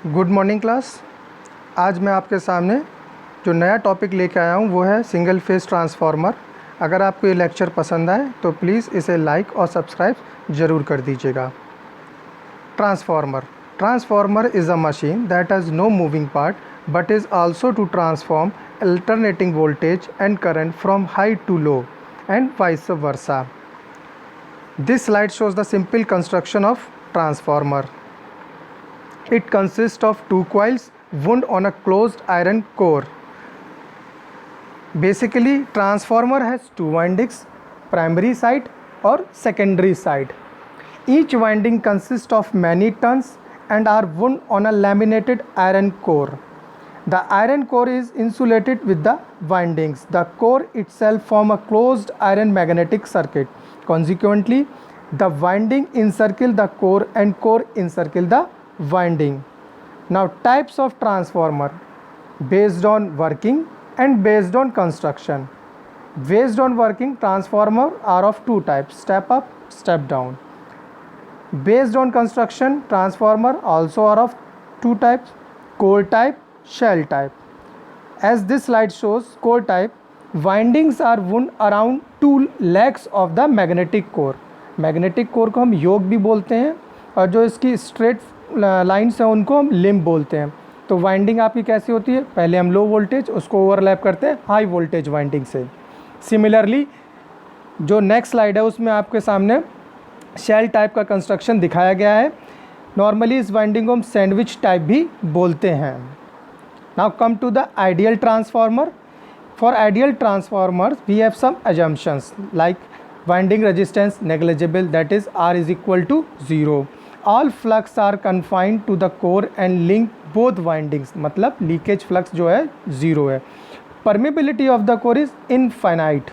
Good morning class. आज मैं आपके सामने जो नया टॉपिक लेके आया हूँ वो है सिंगल फेज ट्रांसफार्मर। अगर आपको ये लेक्चर पसंद आए तो प्लीज़ इसे लाइक और सब्सक्राइब ज़रूर कर दीजिएगा। Transformer is a machine that has no moving part but is also to transform alternating voltage and current from high to low and vice versa. This slide shows the simple construction of transformer. It consists of two coils wound on a closed iron core. Basically, transformer has two windings, primary side or secondary side. Each winding consists of many turns and are wound on a laminated iron core. The iron core is insulated with the windings. The core itself forms a closed iron magnetic circuit. Consequently, the winding encircle the core and core encircle the winding. Now, types of transformer based on working and based on construction. Based on working, transformer are of two types: step up, step down. Based on construction, transformer also are of two types: core type, shell type. As this slide shows, core type windings are wound around two legs of the magnetic core. Magnetic core को हम योग भी बोलते हैं और जो इसकी straight lines हैं उनको हम लिम्ब बोलते हैं। तो वाइंडिंग आपकी कैसी होती है, पहले हम लो वोल्टेज उसको ओवरलैप करते हैं हाई वोल्टेज वाइंडिंग से। सिमिलरली जो नेक्स्ट स्लाइड है उसमें आपके सामने शेल टाइप का कंस्ट्रक्शन दिखाया गया है। नॉर्मली इस वाइंडिंग को हम सैंडविच टाइप भी बोलते हैं। Now come to the ideal transformer. For ideal transformer we have some assumptions like winding resistance negligible, that is R is equal to 0. All flux are confined to the core and link both windings, मतलब leakage flux जो है 0 है। Permeability of the core is infinite.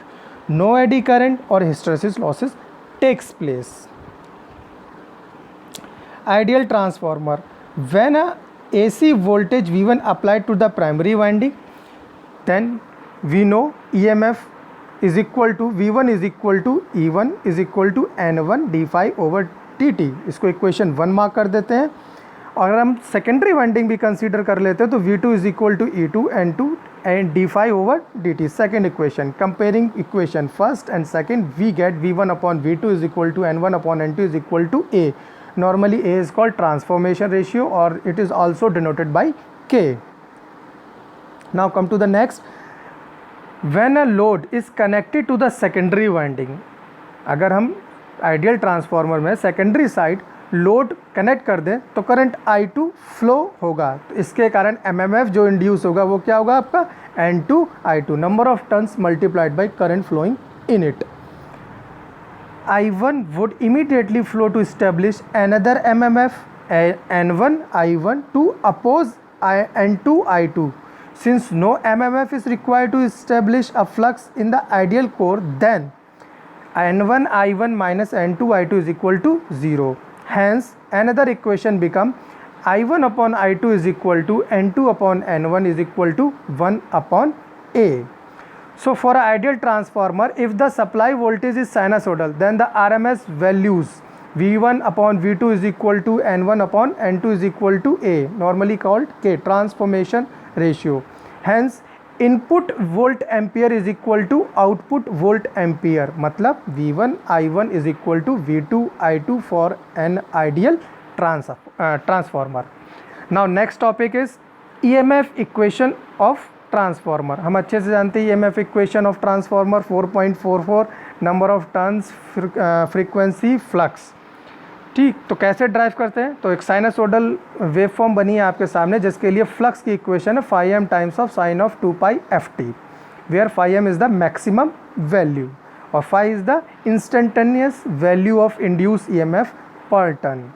No eddy current or hysteresis losses takes place. Ideal transformer. When a AC voltage V1 applied to the primary winding, then we know EMF is equal to V1 is equal to E1 is equal to N1 d∅ over dt। इसको equation 1 mark कर देते हैं। और अगर हम secondary winding भी consider कर लेते हैं तो V2 is equal to E2 N2 and d∅ over dt। Second equation, comparing equation first and second, we get V1 upon V2 is equal to N1 upon N2 is equal to A। Normally A is called transformation ratio or it is also denoted by K। Now come to the next. When a load is connected to the secondary winding, अगर हम ideal transformer में secondary side load connect कर दें तो current I2 flow होगा। तो इसके कारण MMF जो इंड्यूस होगा वो क्या होगा आपका N2 I2, number of turns multiplied by current flowing in it. I1 would immediately flow to establish another MMF N1 I1 to oppose N2 I2. Since no MMF is required to establish a flux in the ideal core, then N1 I1 minus N2 I2 is equal to 0. Hence, another equation becomes I1 upon I2 is equal to N2 upon N1 is equal to 1 upon A. So, for an ideal transformer, if the supply voltage is sinusoidal, then the RMS values V1 upon V2 is equal to N1 upon N2 is equal to A, normally called K, transformation ratio. Hence, input volt ampere is equal to output volt ampere, मतलब V1 I1 is equal to V2 I2 for an ideal transformer. Now next topic is EMF equation of transformer. हम अच्छे से जानते हैं EMF equation of transformer 4.44, number of turns, frequency, flux. ठीक, तो कैसे drive करते हैं, तो एक साइनसोडल वेव फॉर्म बनी है आपके सामने जिसके लिए फ्लक्स की इक्वेशन है φm times of sine of 2π/ft, where φm is the maximum value और φ is the instantaneous value of induce EMF per turn.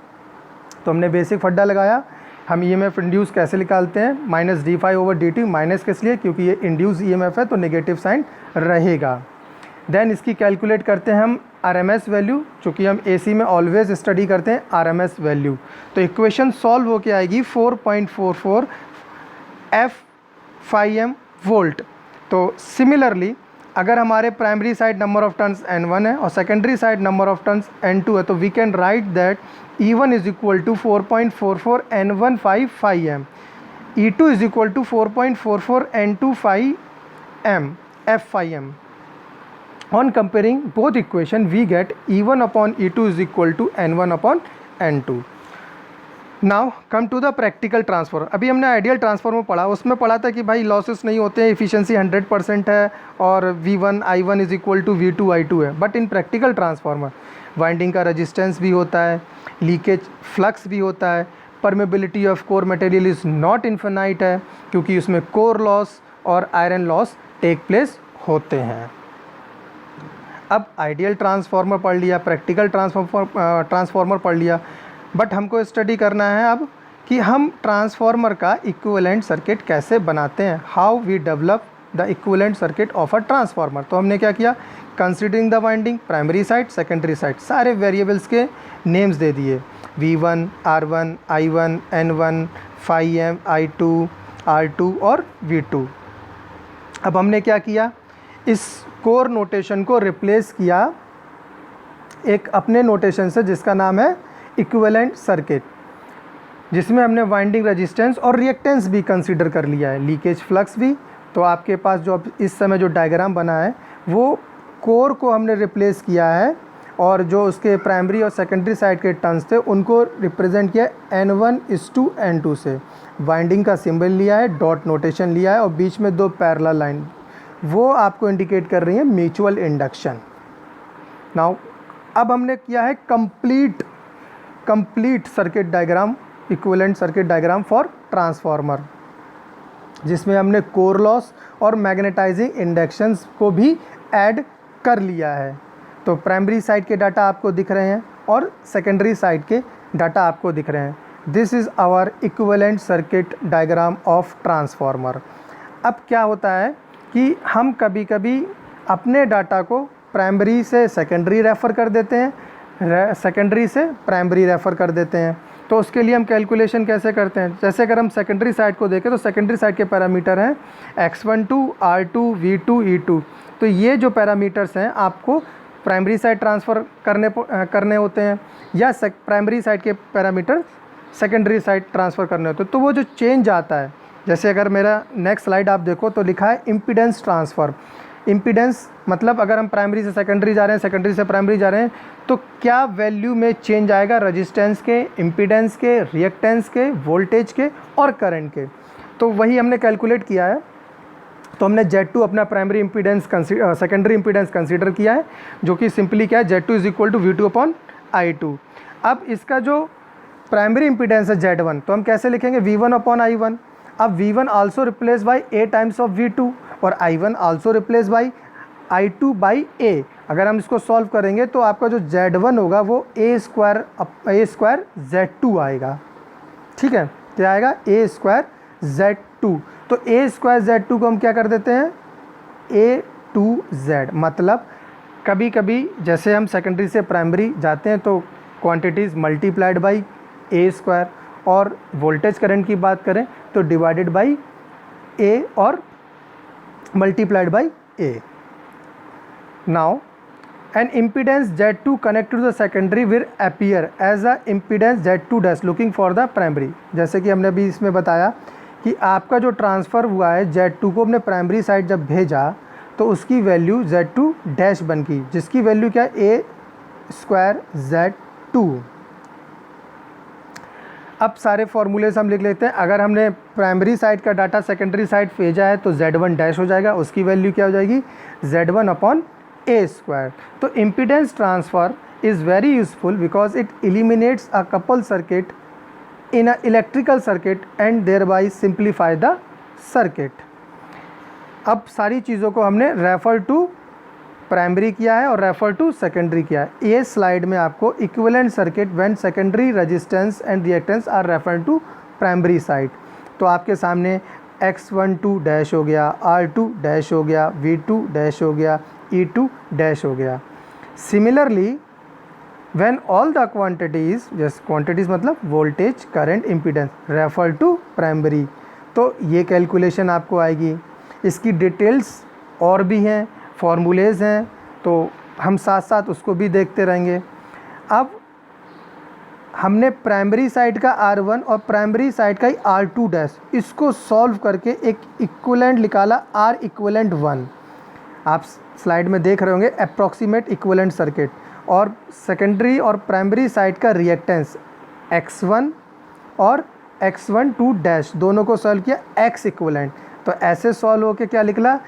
तो हमने बेसिक फड्डा लगाया, हम EMF इंड्यूस कैसे निकालते हैं, minus d∅ over dt। Minus किस लिए, क्योंकि ये इंड्यूस EMF है तो नेगेटिव साइन रहेगा। देन इसकी कैलकुलेट करते हैं हम RMS वैल्यू, चूँकि हम AC में ऑलवेज स्टडी करते हैं RMS वैल्यू। तो इक्वेशन सॉल्व होके आएगी 4.44 f φm वोल्ट। तो सिमिलरली अगर हमारे primary side number of turns N1 है और secondary side number of turns N2 है, तो we can write that E1 is equal to 4.44 N1 5 m, E2 is equal to 4.44 N2 5m F5m. On comparing both equation we get E1 upon E2 is equal to N1 upon N2. Now come to the practical transfer. अभी हमने ideal transformer पढ़ा, उसमें पढ़ा था कि भाई losses नहीं होते हैं, एफिशिएंसी 100% है और V1 I1 is equal to V2 I2 है. But in practical transformer winding का रेजिस्टेंस भी होता है, लीकेज फ्लक्स भी होता है, permeability of core material is not infinite है क्योंकि उसमें कोर लॉस और आयरन लॉस टेक प्लेस होते हैं. अब आइडियल ट्रांसफार्मर पढ़ लिया, प्रैक्टिकल ट्रांसफार्मर पढ़ लिया, बट हमको स्टडी करना है अब कि हम ट्रांसफार्मर का इक्विवेलेंट सर्किट कैसे बनाते हैं, how we develop the equivalent circuit of a transformer. तो हमने क्या किया, considering the winding, primary side, secondary side, सारे वेरिएबल्स के नेम्स दे दिए, V1, R1, I1, N1, phi m, I2, R2 और V2. अब हमने क्या किया, इस कोर नोटेशन को रिप्लेस किया एक अपने नोटेशन से जिसका नाम है इक्विवेलेंट सर्किट, जिसमें हमने वाइंडिंग रेजिस्टेंस और रिएक्टेंस भी कंसीडर कर लिया है, लीकेज फ्लक्स भी. तो आपके पास जो इस समय जो डायग्राम बना है वो कोर को हमने रिप्लेस किया है और जो उसके प्राइमरी और सेकेंडरी साइड के टर्न्स थे उनको रिप्रेजेंट किया N1:N2 से. वाइंडिंग का सिंबल लिया है, डॉट नोटेशन लिया है और बीच में 2 पैरेलल लाइन, वो आपको इंडिकेट कर रही है म्यूचुअल इंडक्शन. नाउ अब हमने किया है complete circuit diagram, equivalent circuit diagram for transformer, जिसमें हमने कोर लॉस और मैग्नेटाइजिंग इंडक्शंस को भी ऐड कर लिया है. तो प्राइमरी साइड के डाटा आपको दिख रहे हैं और सेकेंडरी साइड के डाटा आपको दिख रहे हैं. This is our equivalent circuit diagram of transformer. अब क्या होता है कि हम कभी कभी अपने डाटा को प्राइमरी से सेकेंडरी रेफ़र कर देते हैं, सेकेंडरी से प्राइमरी रेफ़र कर देते हैं. तो उसके लिए हम कैलकुलेशन कैसे करते हैं, जैसे अगर हम सेकेंडरी साइड को देखें तो सेकेंडरी साइड के पैरामीटर हैं X12, R2, V2, E2. तो ये जो पैरामीटर्स हैं आपको प्राइमरी साइड ट्रांसफ़र करने होते हैं या प्राइमरी साइड के पैरामीटर सेकेंडरी साइड ट्रांसफ़र करने होते हैं. तो वो जो चेंज आता है, जैसे अगर मेरा नेक्स्ट स्लाइड आप देखो तो लिखा है इम्पीडेंस ट्रांसफ़र. इम्पीडेंस मतलब अगर हम प्राइमरी से सेकेंडरी जा रहे हैं, सेकेंडरी से प्राइमरी जा रहे हैं, तो क्या वैल्यू में चेंज आएगा रेजिस्टेंस के, इम्पीडेंस के, रिएक्टेंस के, वोल्टेज के और करंट के. तो वही हमने कैलकुलेट किया है. तो हमने Z2 अपना primary impedance secondary impedance consider किया है, जो कि सिंपली क्या है, Z2 is equal to V2 upon I2. अब इसका जो प्राइमरी इम्पीडेंस है Z1, तो हम कैसे लिखेंगे, V1 अपॉन I1. अब V1 also replace by A times of V2 और I1 also replace by I2 by A. अगर हम इसको सॉल्व करेंगे तो आपका जो Z1 होगा वो A स्क्वायर Z2 आएगा. ठीक है, क्या आएगा, A स्क्वायर Z2. तो A स्क्वायर Z2 को हम क्या कर देते हैं, A2Z. मतलब कभी कभी जैसे हम सेकेंडरी से प्राइमरी जाते हैं तो quantities multiplied by A square, और वोल्टेज करंट की बात करें तो डिवाइडेड बाई A और multiplied by A. Now an impedance Z2 connected to the secondary will appear as a impedance Z2 dash looking for the primary. जैसे कि हमने अभी इसमें बताया कि आपका जो ट्रांसफ़र हुआ है Z2 को अपने प्राइमरी साइड जब भेजा तो उसकी वैल्यू Z2 डैश बन गई, जिसकी वैल्यू क्या है, A स्क्वायर Z2. अब सारे फॉर्मूले हम लिख लेते हैं. अगर हमने प्राइमरी साइड का डाटा सेकेंडरी साइड भेजा है तो Z1 डैश हो जाएगा, उसकी वैल्यू क्या हो जाएगी, Z1 अपॉन A स्क्वायर. तो impedance transfer is very useful because it eliminates a couple circuit in a electrical circuit and thereby simplify the circuit. अब सारी चीज़ों को हमने रेफर टू प्राइमरी किया है और रेफर टू सेकेंडरी किया है. ये स्लाइड में आपको equivalent circuit when secondary resistance and reactance are refer to primary side. तो आपके सामने X12 डैश हो गया, R2 डैश हो गया, V2 डैश हो गया, E2 डैश हो गया. Similarly when all the quantities, जैसे क्वांटिटीज़ मतलब voltage, current, impedance refer to primary, तो ये कैलकुलेशन आपको आएगी. इसकी डिटेल्स और भी हैं, फॉर्मूलेज़ हैं, तो हम साथ साथ उसको भी देखते रहेंगे। अब हमने प्राइमरी साइड का R1 और प्राइमरी साइड का R2 डैश, इसको सॉल्व करके एक इक्विवेलेंट निकाला R इक्विवेलेंट 1। आप स्लाइड में देख रहे होंगे अप्रॉक्सीमेट इक्विवेलेंट सर्किट। और सेकेंडरी और प्राइमरी साइड का रिएक्टेंस X1 और X12 डैश, दोनों को सॉल्व किया X इक्विवेलेंट। तो ऐसे सॉल्व होके क्या निकला,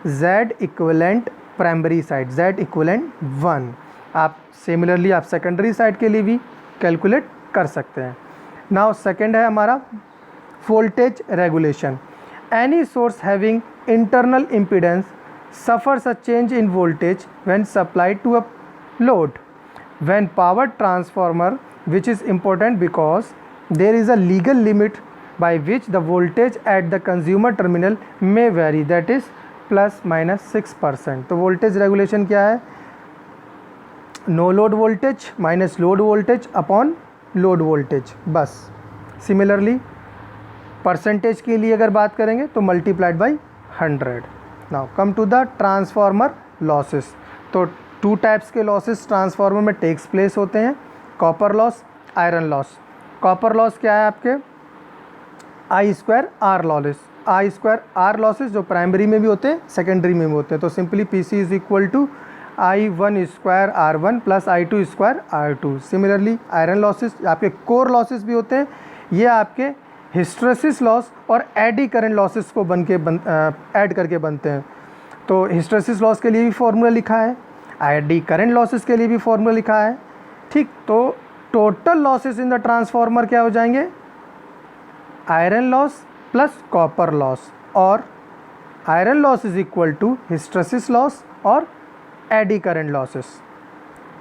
Z equivalent primary side, Z equivalent 1। आप सिमिलरली आप सेकेंडरी साइड के लिए भी कैलकुलेट कर सकते हैं। नाउ सेकेंड है हमारा voltage regulation. Any source having internal impedance suffers a change in voltage when supplied to a load. When power transformer, which is important because there is a legal limit by which the voltage at the consumer terminal may vary, that is plus minus 6%. तो voltage regulation क्या है, no load voltage minus load voltage upon load voltage, बस। Similarly percentage के लिए अगर बात करेंगे तो multiplied by 100। Now come to the transformer losses. तो 2 टाइप्स के लॉसेस ट्रांसफार्मर में टेक्स प्लेस होते हैं, copper loss, iron loss. Copper loss क्या है आपके, I2R लॉसेस, I2R लॉसेस जो प्राइमरी में भी होते हैं सेकेंडरी में भी होते हैं। तो simply PC is equal to I1² R1 plus I2² R2। Similarly iron losses आपके कोर लॉसेस भी होते हैं, ये आपके हिस्टेरेसिस लॉस और एडी करंट लॉसेस को ऐड करके बनते हैं। तो हिस्टेरेसिस लॉस के लिए भी फॉर्मूला लिखा है, एडी करंट लॉसेस के लिए भी फॉर्मूला लिखा है, ठीक। तो total losses in the transformer क्या हो जाएंगे, iron loss plus copper loss, और iron loss is equal to hysteresis loss और eddy current losses.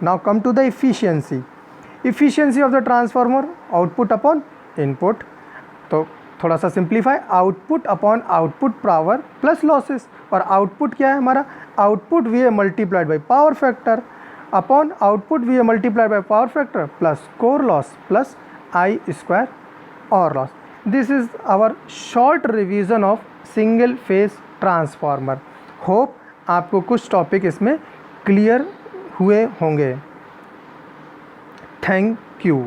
Now come to the efficiency of the transformer, output upon input. तो थोड़ा सा simplify, output upon output power plus losses, और output क्या है हमारा, output VA multiplied by power factor upon output VA multiplied by power factor plus core loss plus I2R loss. This is our short revision of single phase transformer. Hope आपको कुछ topic इसमें clear हुए होंगे। Thank you.